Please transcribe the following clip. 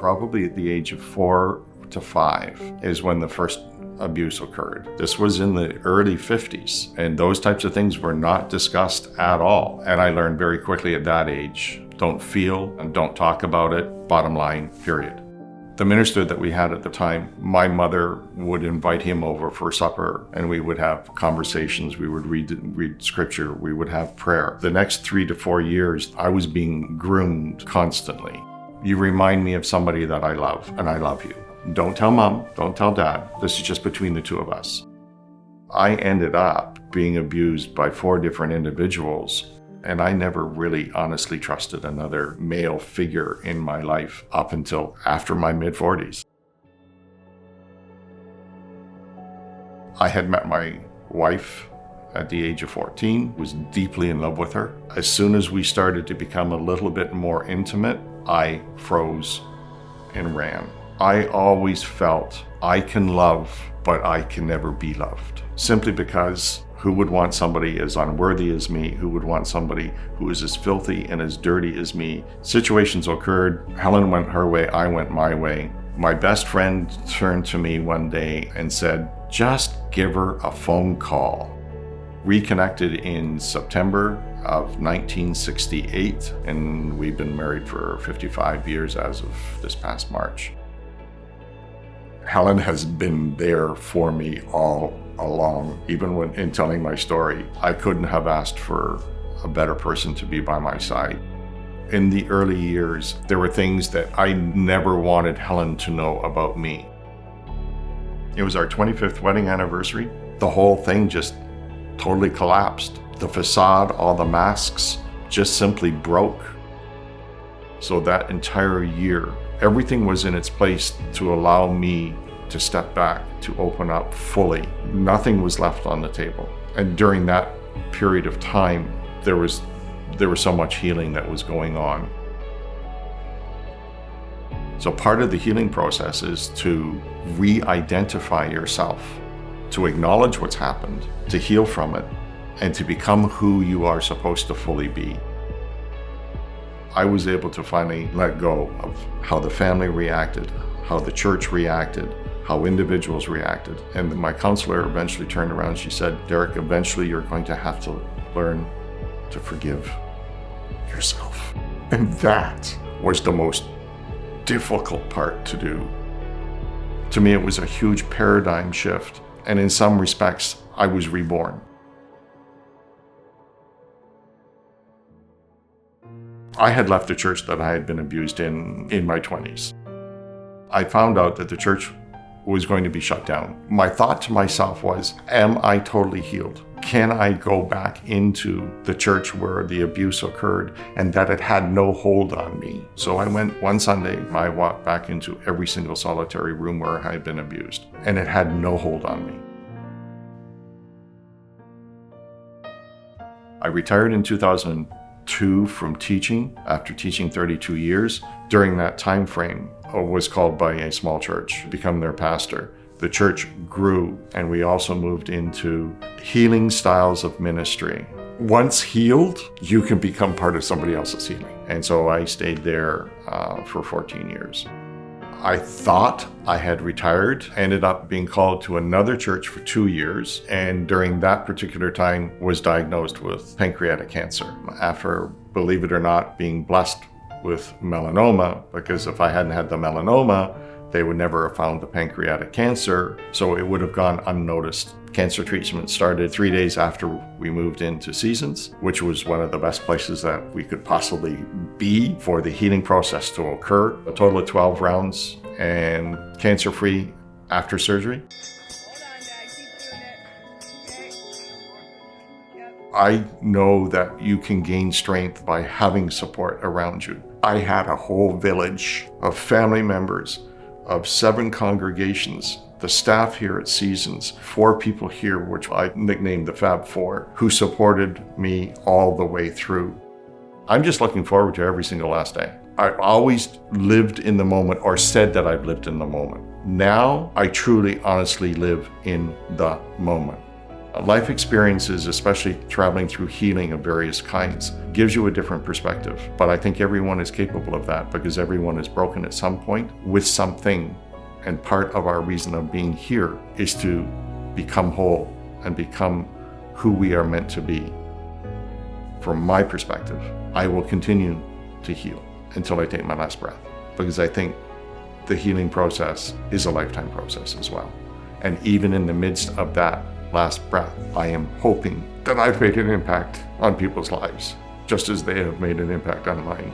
Probably at the age of 4 to 5 is when the first abuse occurred. This was in the early 50s, and those types of things were not discussed at all. And I learned very quickly at that age, don't feel and don't talk about it, bottom line, period. The minister that we had at the time, my mother would invite him over for supper, and we would have conversations. We would read scripture. We would have prayer. The next 3 to 4 years, I was being groomed constantly. You remind me of somebody that I love, and I love you. Don't tell mom, don't tell dad. This is just between the two of us. I ended up being abused by 4 different individuals. And I never really honestly trusted another male figure in my life up until after my mid-40s. I had met my wife at the age of 14, was deeply in love with her. As soon as we started to become a little bit more intimate, I froze and ran. I always felt I can love, but I can never be loved. Simply because who would want somebody as unworthy as me? Who would want somebody who is as filthy and as dirty as me? Situations occurred. Helen went her way, I went my way. My best friend turned to me one day and said, just give her a phone call. Reconnected in September of 1968, and we've been married for 55 years as of this past March. Helen has been there for me all along. Even when in telling my story, I couldn't have asked for a better person to be by my side. In the early years, there were things that I never wanted Helen to know about me. It was our 25th wedding anniversary. The whole thing just totally collapsed. The facade, all the masks just simply broke. So that entire year, everything was in its place to allow me to step back, to open up fully. Nothing was left on the table. And during that period of time, there was so much healing that was going on. So part of the healing process is to re-identify yourself, to acknowledge what's happened, to heal from it, and to become who you are supposed to fully be. I was able to finally let go of how the family reacted, how the church reacted, how individuals reacted. And my counselor eventually turned around and she said, Derrick, eventually you're going to have to learn to forgive yourself. And that was the most difficult part to do. To me, it was a huge paradigm shift. And in some respects, I was reborn. I had left the church that I had been abused in my 20s. I found out that the church was going to be shut down. My thought to myself was, am I totally healed? Can I go back into the church where the abuse occurred and that it had no hold on me? So I went one Sunday, I walked back into every single solitary room where I had been abused, and it had no hold on me. I retired in 2002 from teaching after teaching 32 years. During that time frame, I was called by a small church to become their pastor. The church grew, and we also moved into healing styles of ministry. Once healed, you can become part of somebody else's healing. And so I stayed there for 14 years. I thought I had retired, ended up being called to another church for 2 years, and during that particular time was diagnosed with pancreatic cancer. After, believe it or not, being blessed with melanoma, because if I hadn't had the melanoma, they would never have found the pancreatic cancer, so it would have gone unnoticed. Cancer treatment started 3 days after we moved into Seasons, which was one of the best places that we could possibly be for the healing process to occur. A total of 12 rounds and cancer-free after surgery. I know that you can gain strength by having support around you. I had a whole village of family members of 7 congregations, the staff here at Seasons, 4 people here, which I nicknamed the Fab Four, who supported me all the way through. I'm just looking forward to every single last day. I always lived in the moment, or said that I've lived in the moment. Now, I truly, honestly live in the moment. Life experiences, especially traveling through healing of various kinds, gives you a different perspective. But I think everyone is capable of that because everyone is broken at some point with something. And part of our reason of being here is to become whole and become who we are meant to be. From my perspective, I will continue to heal until I take my last breath, because I think the healing process is a lifetime process as well. And even in the midst of that last breath, I am hoping that I've made an impact on people's lives, just as they have made an impact on mine.